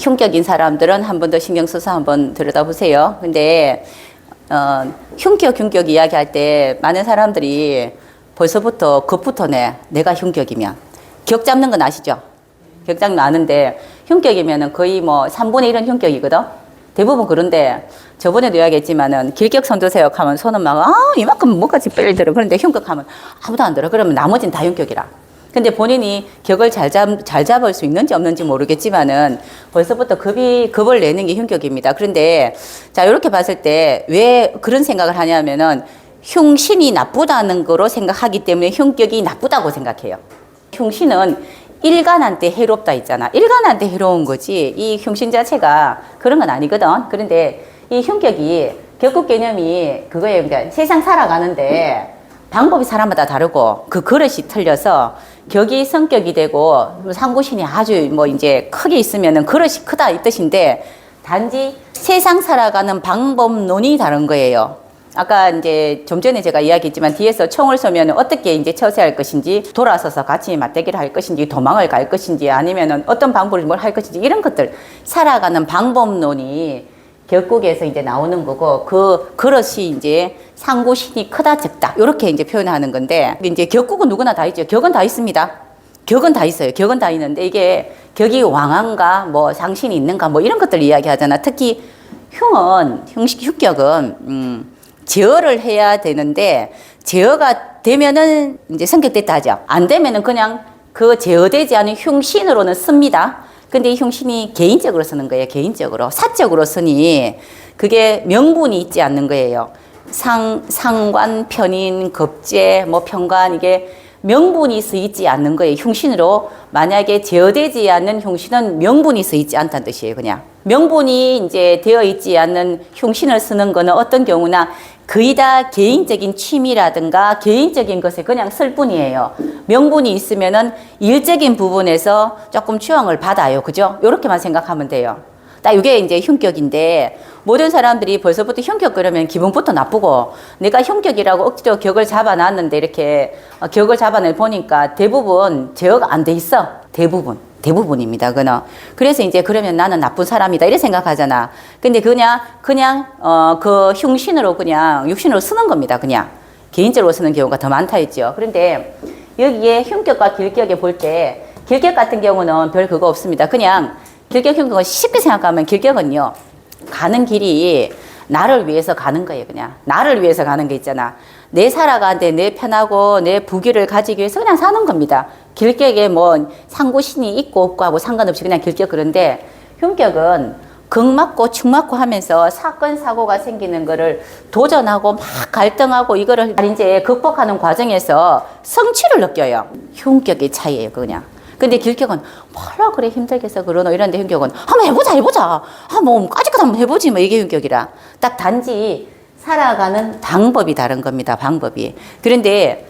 흉격인 사람들은 한 번 더 신경 써서 한번 들여다보세요. 근데 흉격 이야기할 때 많은 사람들이 벌써부터 겁부터 내가 흉격이면 격 잡는 건 아시죠? 격 잡는 건 아는데 흉격이면은 거의 뭐 3분의 1은 흉격이거든. 대부분 그런데 저번에도 이야기했지만은 길격 손드세요 하면 손은 막 이만큼 뭐까지 빨리 들어. 그런데 흉격하면 아무도 안 들어. 그러면 나머지는 다 흉격이라. 근데 본인이 격을 잘 잡을 수 있는지 없는지 모르겠지만은 벌써부터 겁을 내는 게 흉격입니다. 그런데 자, 이렇게 봤을 때 왜 그런 생각을 하냐면은 흉신이 나쁘다는 거로 생각하기 때문에 흉격이 나쁘다고 생각해요. 흉신은 일간한테 해롭다 있잖아. 일간한테 해로운 거지 이 흉신 자체가 그런 건 아니거든. 그런데 이 흉격이 격국 개념이 그거예요. 그러니까 세상 살아가는데 방법이 사람마다 다르고 그 그릇이 틀려서 격이 성격이 되고 상구신이 아주 뭐 이제 크게 있으면은 그릇이 크다 이 뜻인데 단지 세상 살아가는 방법론이 다른 거예요. 아까 이제 좀 전에 제가 이야기했지만 뒤에서 총을 쏘면 어떻게 이제 처세할 것인지 돌아서서 같이 맞대기를 할 것인지 도망을 갈 것인지 아니면은 어떤 방법을 뭘 할 것인지 이런 것들 살아가는 방법론이 격국에서 이제 나오는 거고 그 그릇이 이제 상구신이 크다 적다 이렇게 이제 표현하는 건데 이제 격국은 누구나 다 있죠. 격은 다 있습니다. 격은 다 있어요. 격은 다 있는데 이게 격이 왕한가 뭐 상신이 있는가 뭐 이런 것들 이야기하잖아. 특히 흉격은 제어를 해야 되는데 제어가 되면은 이제 성격됐다 하죠. 안 되면은 그냥 그 제어되지 않은 흉신으로는 씁니다. 근데 이 흉신이 개인적으로 쓰는 거예요. 개인적으로. 사적으로 쓰니 그게 명분이 있지 않는 거예요. 상관, 편인, 겁제, 뭐 편관 이게 명분이 쓰이지 않는 거예요. 흉신으로 만약에 제어되지 않는 흉신은 명분이 쓰이지 않다는 뜻이에요. 그냥 명분이 이제 되어 있지 않는 흉신을 쓰는 거는 어떤 경우나 거의 다 개인적인 취미라든가 개인적인 것에 그냥 쓸 뿐이에요. 명분이 있으면은 일적인 부분에서 조금 추앙을 받아요. 그죠? 요렇게만 생각하면 돼요. 딱 이게 이제 흉격인데 모든 사람들이 벌써부터 흉격 그러면 기분부터 나쁘고 내가 흉격이라고 억지로 격을 잡아놨는데 이렇게 격을 잡아내 보니까 대부분 제어가 안 돼 있어. 대부분입니다. 그래서 이제 그러면 나는 나쁜 사람이다 이렇게 생각하잖아. 근데 그냥 그 흉신으로 그냥 육신으로 쓰는 겁니다. 그냥 개인적으로 쓰는 경우가 더 많다 했죠. 그런데 여기에 흉격과 길격에 볼 때 길격 같은 경우는 별 그거 없습니다. 그냥 길격 흉격은 쉽게 생각하면 길격은요 가는 길이 나를 위해서 가는 거예요. 그냥 나를 위해서 가는 게 있잖아. 내 살아가는데 내 편하고 내 부귀를 가지기 위해서 그냥 사는 겁니다. 길격에 뭐 상구신이 있고 없고 하고 상관없이 그냥 길격. 그런데 흉격은 극 맞고 축 맞고 하면서 사건 사고가 생기는 거를 도전하고 막 갈등하고 이거를 이제 극복하는 과정에서 성취를 느껴요. 흉격의 차이예요. 그냥. 근데 길격은 뭐라 그래 힘들겠어 그러노 이런데 흉격은 한번 해보자 뭐 까짓것 한번 해보지 뭐 이게 흉격이라. 딱 단지 살아가는 방법이 다른 겁니다. 방법이. 그런데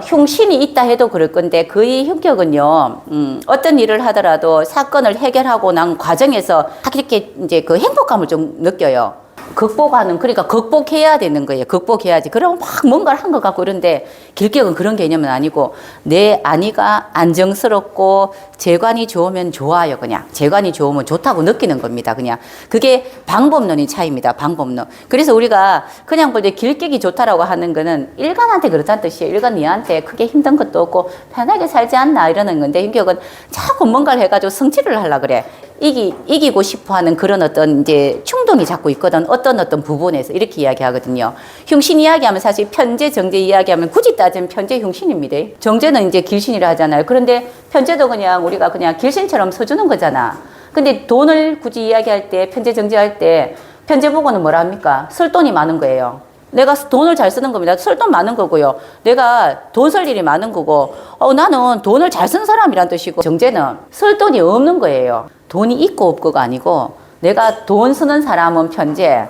흉신이 있다 해도 그럴 건데 거의 흉격은요 어떤 일을 하더라도 사건을 해결하고 난 과정에서 이렇게 이제 그 행복감을 좀 느껴요. 극복하는, 그러니까 극복해야 되는 거예요. 극복해야지. 그러면 막 뭔가를 한 것 같고 그런데 길격은 그런 개념은 아니고 내 안위가 안정스럽고 재관이 좋으면 좋아요. 그냥 재관이 좋으면 좋다고 느끼는 겁니다. 그냥 그게 방법론의 차이입니다. 방법론. 그래서 우리가 그냥 볼 때 길격이 좋다라고 하는 거는 일간한테 그렇다는 뜻이에요. 일간 니한테 크게 힘든 것도 없고 편하게 살지 않나 이러는 건데 흉격은 자꾸 뭔가를 해가지고 성취를 하려고 그래. 이기고 싶어 하는 그런 어떤 이제 충동이 자꾸 있거든. 어떤 부분에서 이렇게 이야기하거든요. 흉신 이야기하면 사실 편재, 정재 이야기하면 굳이 따지면 편재 흉신입니다. 정재는 이제 길신이라 하잖아요. 그런데 편재도 그냥 우리가 그냥 길신처럼 써주는 거잖아. 근데 돈을 굳이 이야기할 때 편재, 정재할 때 편재 보고는 뭐라 합니까? 쓸 돈이 많은 거예요. 내가 돈을 잘 쓰는 겁니다. 쓸 돈 많은 거고요. 내가 돈 쓸 일이 많은 거고, 나는 돈을 잘 쓰는 사람이란 뜻이고, 정재는 쓸 돈이 없는 거예요. 돈이 있고 없고가 아니고, 내가 돈 쓰는 사람은 편재,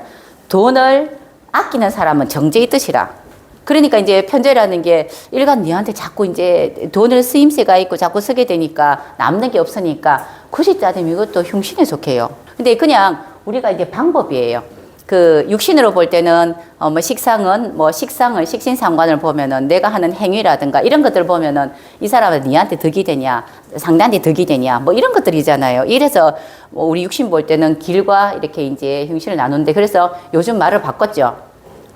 돈을 아끼는 사람은 정재의 뜻이라. 그러니까 이제 편재라는 게 일간 니한테 자꾸 이제 돈을 쓰임새가 있고 자꾸 쓰게 되니까 남는 게 없으니까 굳이 따지면 이것도 흉신에 속해요. 근데 그냥 우리가 이제 방법이에요. 그 육신으로 볼 때는 뭐 식상은 뭐 식상을 식신상관을 보면은 내가 하는 행위라든가 이런 것들 보면은 이 사람은 니한테 덕이 되냐 상대한테 덕이 되냐 뭐 이런 것들이잖아요. 이래서 뭐 우리 육신 볼 때는 길과 이렇게 이제 흉신을 나누는데 그래서 요즘 말을 바꿨죠.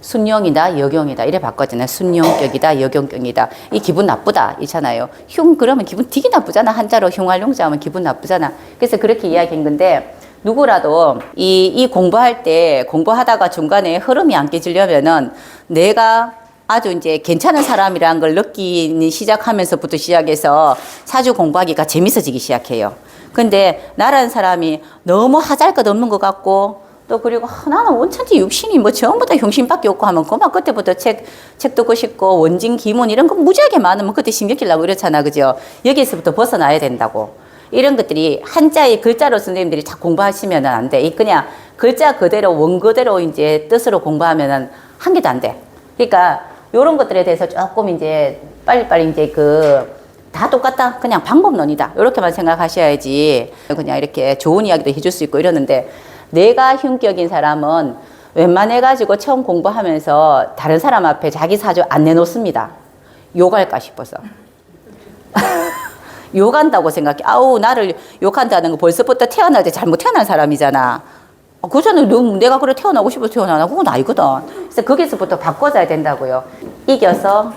순용이다 역용이다 이래 바꿨잖아요. 순용격이다 역용격이다. 이 기분 나쁘다 있잖아요. 흉 그러면 기분 되게 나쁘잖아. 한자로 흉활용자 하면 기분 나쁘잖아. 그래서 그렇게 이야기한 건데 누구라도 이 공부할 때 공부하다가 중간에 흐름이 안 깨지려면은 내가 아주 이제 괜찮은 사람이라는 걸 느끼기 시작하면서부터 시작해서 사주 공부하기가 재밌어지기 시작해요. 근데 나라는 사람이 너무 하잘 것 없는 것 같고 또 그리고 나는 원천지 육신이 뭐 전부 다 흉신밖에 없고 하면 그만 그때부터 책 듣고 싶고 원진 기문 이런 거 무지하게 많으면 그때 신경질나고 이렇잖아. 그죠? 여기에서부터 벗어나야 된다고. 이런 것들이 한자의 글자로 선생님들이 다 공부하시면 안 돼. 그냥 글자 그대로 원 그대로 이제 뜻으로 공부하면은 한 개도 안 돼. 그러니까 이런 것들에 대해서 조금 이제 빨리빨리 이제 다 똑같다. 그냥 방법론이다. 이렇게만 생각하셔야지. 그냥 이렇게 좋은 이야기도 해줄 수 있고 이러는데 내가 흉격인 사람은 웬만해가지고 처음 공부하면서 다른 사람 앞에 자기 사주 안 내놓습니다. 욕할까 싶어서. 욕한다고 생각해. 아우, 나를 욕한다는 거 벌써부터 태어날 때 잘못 태어난 사람이잖아. 그전에 내가 그래 태어나고 싶어서 태어나나? 그건 아니거든. 그래서 거기서부터 바꿔줘야 된다고요. 이겨서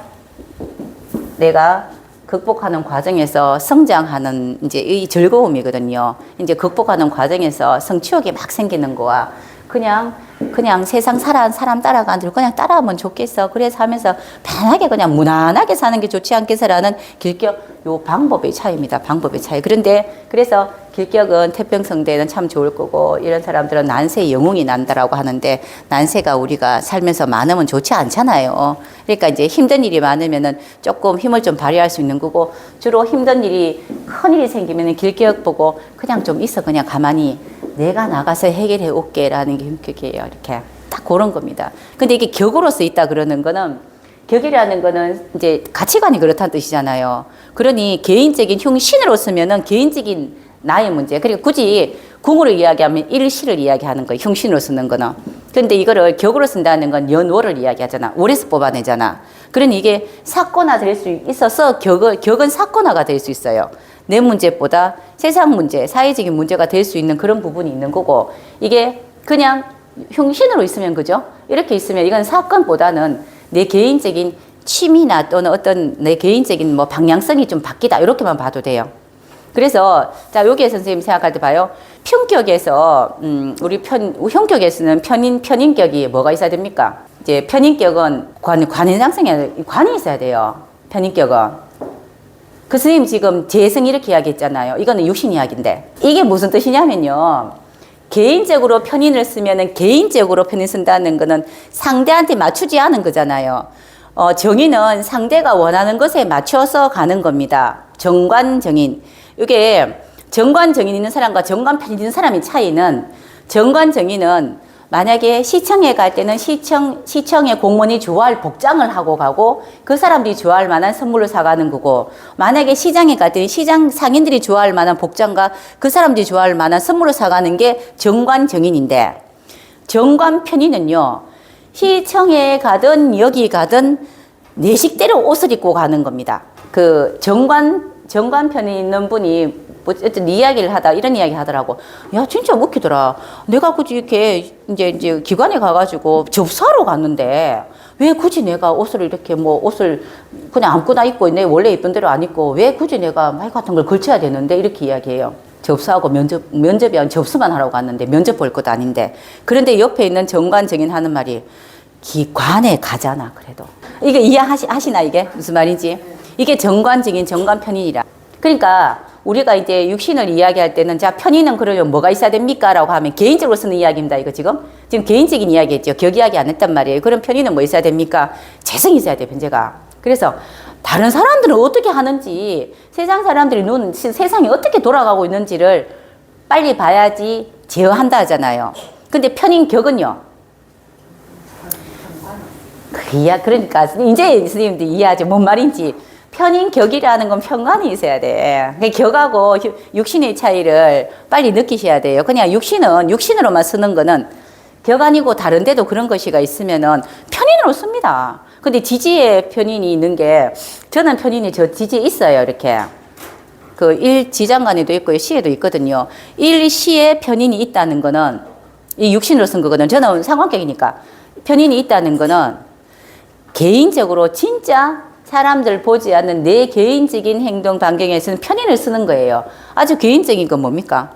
내가 극복하는 과정에서 성장하는 이제 이 즐거움이거든요. 이제 극복하는 과정에서 성취욕이 막 생기는 거와 그냥 세상 사람 따라가는 대로 그냥 따라하면 좋겠어. 그래서 하면서 편하게 그냥 무난하게 사는 게 좋지 않겠어라는 길격 요 방법의 차이입니다. 방법의 차이. 그런데 그래서 길격은 태평성대는 참 좋을 거고 이런 사람들은 난세 영웅이 난다라고 하는데 난세가 우리가 살면서 많으면 좋지 않잖아요. 그러니까 이제 힘든 일이 많으면은 조금 힘을 좀 발휘할 수 있는 거고 주로 힘든 일이 큰 일이 생기면은 길격 보고 그냥 좀 있어 그냥 가만히 내가 나가서 해결해 올게라는 게 흉격이에요. 이렇게 딱 그런 겁니다. 근데 이게 격으로서 있다 그러는 거는 격이라는 거는 이제 가치관이 그렇다는 뜻이잖아요. 그러니 개인적인 흉신으로 쓰면은 개인적인 나의 문제. 그러니까 굳이 궁으로 이야기하면 일시를 이야기하는 거예요. 흉신으로 쓰는 거는. 근데 이거를 격으로 쓴다는 건 연월을 이야기하잖아. 월에서 뽑아내잖아. 그러니 이게 사건화 될 수 있어서 격은 사건화가 될 수 있어요. 내 문제보다 세상 문제, 사회적인 문제가 될 수 있는 그런 부분이 있는 거고 이게 그냥 흉신으로 있으면 그죠? 이렇게 있으면 이건 사건보다는 내 개인적인 취미나 또는 어떤 내 개인적인 뭐 방향성이 좀 바뀌다 이렇게만 봐도 돼요. 그래서 자 여기에 선생님 생각할 때 봐요. 편격에서 우리 흉격에서는 편인격이 뭐가 있어야 됩니까? 이제 편인격은 관인상성에 관이 있어야 돼요. 편인격은. 그 선생님 지금 재성 이렇게 이야기했잖아요. 이거는 육신 이야기인데 이게 무슨 뜻이냐면요. 개인적으로 편인을 쓰면은 개인적으로 편인 쓴다는 거는 상대한테 맞추지 않은 거잖아요. 정인은 상대가 원하는 것에 맞춰서 가는 겁니다. 정관정인. 이게 정관정인 있는 사람과 정관편인 있는 사람의 차이는 정관정인은 만약에 시청에 갈 때는 시청의 공무원이 좋아할 복장을 하고 가고 그 사람들이 좋아할 만한 선물을 사가는 거고 만약에 시장에 갈 때는 시장 상인들이 좋아할 만한 복장과 그 사람들이 좋아할 만한 선물을 사가는 게 정관정인인데 정관편인은요 시청에 가든 여기 가든 내 식대로 옷을 입고 가는 겁니다. 그 정관편에 있는 분이 어쨌든 이야기를 하다 이런 이야기 하더라고. 야 진짜 웃기더라. 내가 굳이 이렇게 이제 기관에 가가지고 접수하러 갔는데 왜 굳이 내가 옷을 이렇게 뭐 옷을 그냥 아무거나 입고 있네 원래 입던 대로 안 입고 왜 굳이 내가 마이크 같은 걸 걸쳐야 되는데 이렇게 이야기해요. 접수하고 면접이 한 접수만 하러 갔는데 면접 볼 것도 아닌데 그런데 옆에 있는 정관정인 하는 말이 기관에 가잖아 그래도 이게 이해하시나 이게 무슨 말인지 이게 정관정인 정관편인이라 그러니까 우리가 이제 육신을 이야기할 때는 자 편인은 그러면 뭐가 있어야 됩니까? 라고 하면 개인적으로 쓰는 이야기입니다. 이거 지금 개인적인 이야기했죠. 격 이야기 안 했단 말이에요. 그럼 편인은 뭐 있어야 됩니까? 재성이 있어야 돼 변제가. 그래서 다른 사람들은 어떻게 하는지 세상 사람들이 세상이 어떻게 돌아가고 있는지를 빨리 봐야지 제어한다 하잖아요. 근데 편인 격은요. 그러니까 이제 선생님들 이해하죠. 뭔 말인지. 편인격이라는 건 편관이 있어야 돼. 격하고 육신의 차이를 빨리 느끼셔야 돼요. 그냥 육신은 육신으로만 쓰는 거는 격 아니고 다른 데도 그런 것이가 있으면은 편인으로 씁니다. 근데 지지에 편인이 있는 게, 저는 편인이 저 지지에 있어요. 이렇게. 그 일지장간에도 있고요. 시에도 있거든요. 일시에 편인이 있다는 거는, 이 육신으로 쓴 거거든. 저는 상관격이니까. 편인이 있다는 거는 개인적으로 진짜 사람들 보지 않는 내 개인적인 행동 반경에서는 편인을 쓰는 거예요. 아주 개인적인 건 뭡니까?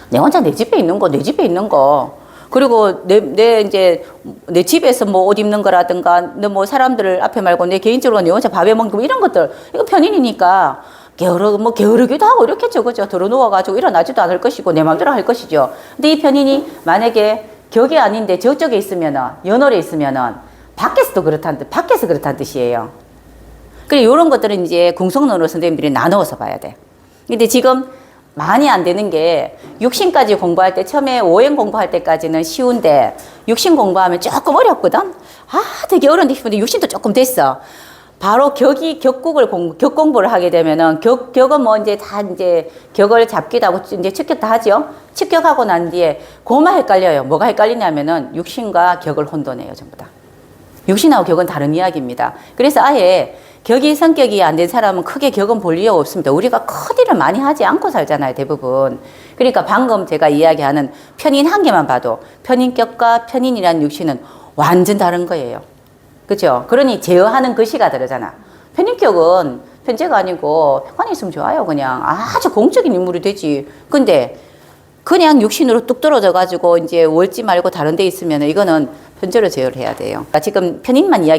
내 혼자 내 집에 있는 거, 내 집에 있는 거. 그리고 내 집에서 뭐 옷 입는 거라든가, 뭐 사람들 앞에 말고 내 개인적으로 내 혼자 밥에 먹는 거, 이런 것들, 이거 편인이니까 게으르기도 하고 이렇겠죠. 그죠? 들어 누워가지고 일어나지도 않을 것이고, 내 마음대로 할 것이죠. 근데 이 편인이 만약에 격이 아닌데 저쪽에 있으면은, 연월에 있으면은, 밖에서 그렇다는 뜻이에요. 그래, 요런 것들은 이제 궁성론으로 선생님들이 나누어서 봐야 돼. 근데 지금 많이 안 되는 게, 육신까지 공부할 때, 처음에 오행 공부할 때까지는 쉬운데, 육신 공부하면 조금 어렵거든? 되게 어려운데 싶은데, 육신도 조금 됐어. 바로 격 공부를 하게 되면은, 격은 뭐 이제 격을 잡기도 하고, 이제 측격도 하죠? 측격하고 난 뒤에, 그만 헷갈려요. 뭐가 헷갈리냐면은, 육신과 격을 혼돈해요, 전부 다. 육신하고 격은 다른 이야기입니다. 그래서 아예, 격이 성격이 안 된 사람은 크게 격은 볼 이유가 없습니다. 우리가 큰 일을 많이 하지 않고 살잖아요, 대부분. 그러니까 방금 제가 이야기하는 편인 한 개만 봐도 편인격과 편인이라는 육신은 완전 다른 거예요. 그죠? 그러니 제어하는 글씨가 다르잖아. 편인격은 편제가 아니고 가만히 있으면 좋아요, 그냥. 아주 공적인 인물이 되지. 근데 그냥 육신으로 뚝 떨어져가지고 이제 월지 말고 다른 데 있으면 이거는 편제로 제어를 해야 돼요. 그러니까 지금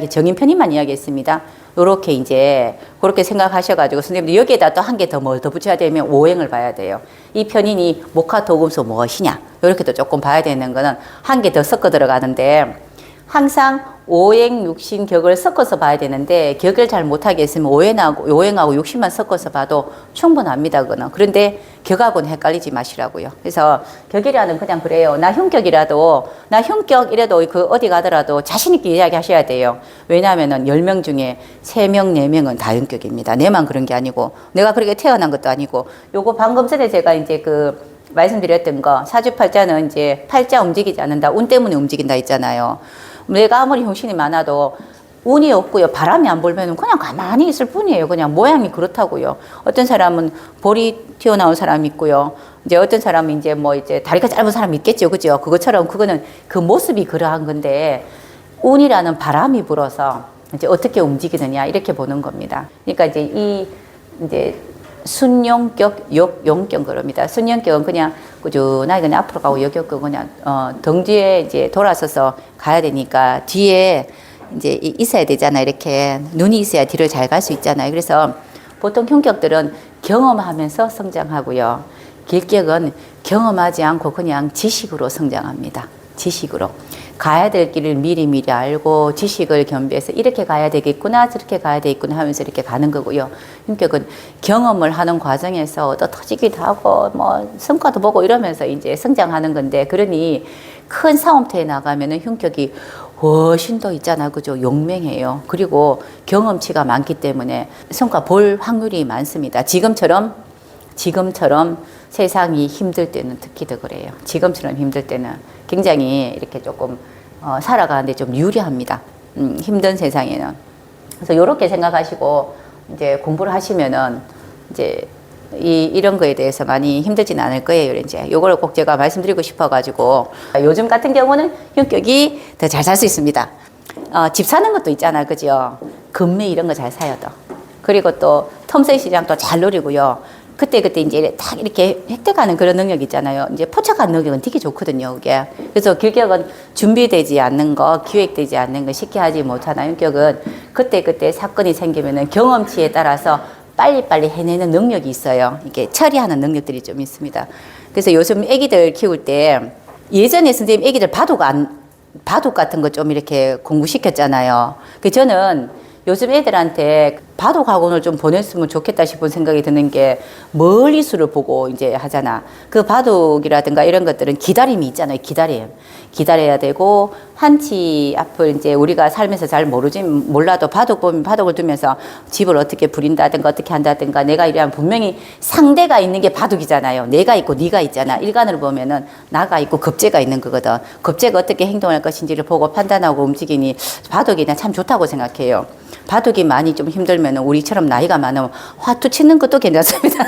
정인 편인만 이야기했습니다. 요렇게 이제 그렇게 생각하셔가지고 선생님들 여기에다 또 한 개 더 뭘 더 붙여야 되면 오행을 봐야 돼요. 이 편인이 목화토금수 무엇이냐, 요렇게 또 조금 봐야 되는 거는 한 개 더 섞어 들어가는데, 항상 오행, 육신, 격을 섞어서 봐야 되는데, 격을 잘 못하게 했으면 오행하고 육신만 섞어서 봐도 충분합니다, 그거는. 그런데 격하고는 헷갈리지 마시라고요. 그래서 격이라는 그냥 그래요. 나 흉격이라도 그 어디 가더라도 자신있게 이야기하셔야 돼요. 왜냐하면은 10명 중에 3명, 4명은 다 흉격입니다. 내만 그런 게 아니고, 내가 그렇게 태어난 것도 아니고, 요거 방금 전에 제가 이제 말씀드렸던 거, 사주팔자는 이제 팔자 움직이지 않는다, 운 때문에 움직인다 있잖아요. 내가 아무리 형신이 많아도 운이 없고요, 바람이 안 불면 그냥 가만히 있을 뿐이에요. 그냥 모양이 그렇다고요. 어떤 사람은 볼이 튀어나온 사람이 있고요. 이제 어떤 사람은 이제 다리가 짧은 사람이 있겠죠. 그죠? 그것처럼 그거는 그 모습이 그러한 건데, 운이라는 바람이 불어서 이제 어떻게 움직이느냐, 이렇게 보는 겁니다. 그러니까 이제 순용격, 용격 그럽니다. 순용격은 그냥 꾸준하게 그냥 앞으로 가고, 역격은 그냥 등 뒤에 이제 돌아서서 가야 되니까 뒤에 이제 있어야 되잖아요. 이렇게 눈이 있어야 뒤를 잘 갈 수 있잖아요. 그래서 보통 흉격들은 경험하면서 성장하고요. 길격은 경험하지 않고 그냥 지식으로 성장합니다. 지식으로. 가야 될 길을 미리 알고 지식을 겸비해서 이렇게 가야 되겠구나, 저렇게 가야 되겠구나 하면서 이렇게 가는 거고요. 흉격은 경험을 하는 과정에서 얻어 터지기도 하고, 성과도 보고 이러면서 이제 성장하는 건데, 그러니 큰 싸움터에 나가면은 흉격이 훨씬 더 있잖아. 그죠? 용맹해요. 그리고 경험치가 많기 때문에 성과 볼 확률이 많습니다. 지금처럼 세상이 힘들 때는 특히 더 그래요. 지금처럼 힘들 때는 굉장히 이렇게 조금 살아가는데 좀 유리합니다. 힘든 세상에는. 그래서 이렇게 생각하시고 이제 공부를 하시면은 이제 이런 거에 대해서 많이 힘들진 않을 거예요. 이제 요걸 꼭 제가 말씀드리고 싶어가지고, 요즘 같은 경우는 흉격이 더 잘 살 수 있습니다. 집 사는 것도 있잖아, 그죠? 금매 이런 거 잘 사요, 또. 그리고 또 텀세 시장도 잘 노리고요. 그때 이제 딱 이렇게 획득하는 그런 능력 있잖아요. 이제 포착하는 능력은 되게 좋거든요, 그게. 그래서 길격은 준비되지 않는 거, 기획되지 않는 거 쉽게 하지 못하나, 흉격은 그때 사건이 생기면은 경험치에 따라서 빨리빨리 해내는 능력이 있어요. 이게 처리하는 능력들이 좀 있습니다. 그래서 요즘 애기들 키울 때, 예전에 선생님 애기들 바둑 같은 거 좀 이렇게 공부시켰잖아요. 저는 요즘 애들한테 바둑 학원을 좀 보냈으면 좋겠다 싶은 생각이 드는 게 멀리수를 보고 이제 하잖아. 그 바둑이라든가 이런 것들은 기다림이 있잖아요. 기다림. 기다려야 되고, 한치 앞을 이제 우리가 살면서 잘 몰라도 바둑 보면 바둑을 두면서 집을 어떻게 부린다든가 어떻게 한다든가 내가 이러면 분명히 상대가 있는 게 바둑이잖아요. 내가 있고 네가 있잖아. 일간으로 보면은 나가 있고 겁재가 있는 거거든. 겁재가 어떻게 행동할 것인지를 보고 판단하고 움직이니 바둑이 난 참 좋다고 생각해요. 바둑이 많이 좀 힘들면 우리처럼 나이가 많으면 화투 치는 것도 괜찮습니다.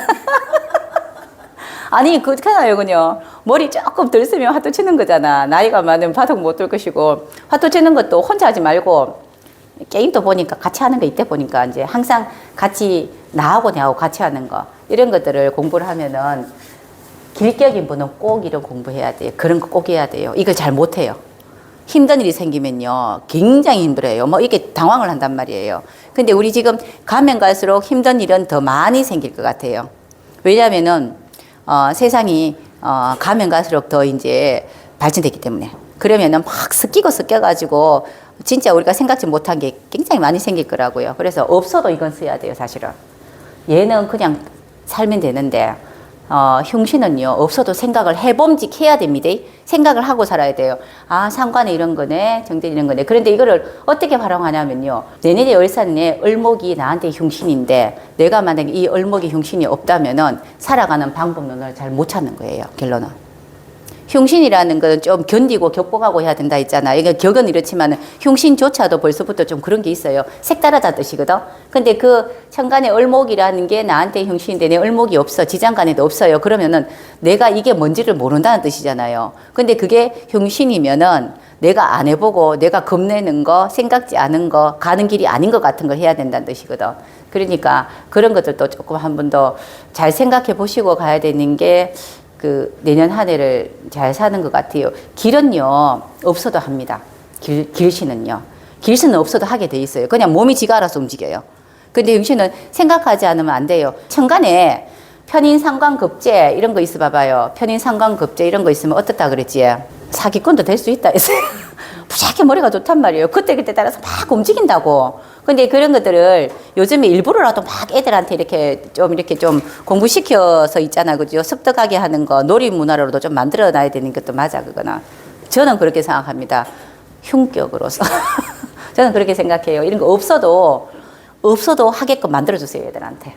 아니, 그렇잖아요, 그냥. 머리 조금 덜 쓰면 화투 치는 거잖아. 나이가 많으면 바둑 못 들 것이고. 화투 치는 것도 혼자 하지 말고, 게임도 보니까 같이 하는 거 이때 보니까 이제 항상 같이, 나하고 내하고 같이 하는 거. 이런 것들을 공부를 하면은, 길격인 분은 꼭 이런 공부해야 돼요. 그런 거 꼭 해야 돼요. 이걸 잘 못해요. 힘든 일이 생기면요, 굉장히 힘들어요. 뭐, 이렇게 당황을 한단 말이에요. 근데 우리 지금 가면 갈수록 힘든 일은 더 많이 생길 것 같아요. 왜냐면은, 세상이, 가면 갈수록 더 이제 발전됐기 때문에. 그러면은 막 섞여가지고, 진짜 우리가 생각지 못한 게 굉장히 많이 생길 거라고요. 그래서 없어도 이건 써야 돼요, 사실은. 얘는 그냥 살면 되는데, 흉신은요, 없어도 생각을 해봄직해야 됩니다. 생각을 하고 살아야 돼요. 아, 상관에 이런 거네, 정대 이런 거네. 그런데 이거를 어떻게 활용하냐면요, 내년에 을사년에 을목이 나한테 흉신인데, 내가 만약에 이 을목이 흉신이 없다면은 살아가는 방법론을 잘 못 찾는 거예요, 결론은. 흉신이라는 건 좀 견디고 격복하고 해야 된다 했잖아. 이게 격은 이렇지만 흉신조차도 벌써부터 좀 그런 게 있어요. 색다르다는 뜻이거든. 근데 그 천간에 을목이라는 게 나한테 흉신인데 내 을목이 없어. 지장간에도 없어요. 그러면은 내가 이게 뭔지를 모른다는 뜻이잖아요. 근데 그게 흉신이면은 내가 안 해보고 내가 겁내는 거, 생각지 않은 거, 가는 길이 아닌 것 같은 걸 해야 된다는 뜻이거든. 그러니까 그런 것들도 조금 한 번 더 잘 생각해 보시고 가야 되는 게 그 내년 한 해를 잘 사는 것 같아요. 길은요, 없어도 합니다. 길신은요. 길신은 없어도 하게 돼 있어요. 그냥 몸이 지가 알아서 움직여요. 근데 음신은 생각하지 않으면 안 돼요. 천간에 편인상관급제 이런 거 있어 봐봐요. 편인상관급제 이런 거 있으면 어떻다 그랬지? 사기꾼도 될 수 있다 했어요. 무지하게 머리가 좋단 말이에요. 그때 따라서 막 움직인다고. 근데 그런 것들을 요즘에 일부러라도 막 애들한테 이렇게 좀 공부시켜서 있잖아. 그죠? 습득하게 하는 거, 놀이 문화로도 좀 만들어 놔야 되는 것도 맞아, 그거는. 저는 그렇게 생각합니다. 흉격으로서. 저는 그렇게 생각해요. 이런 거 없어도 하게끔 만들어주세요, 애들한테.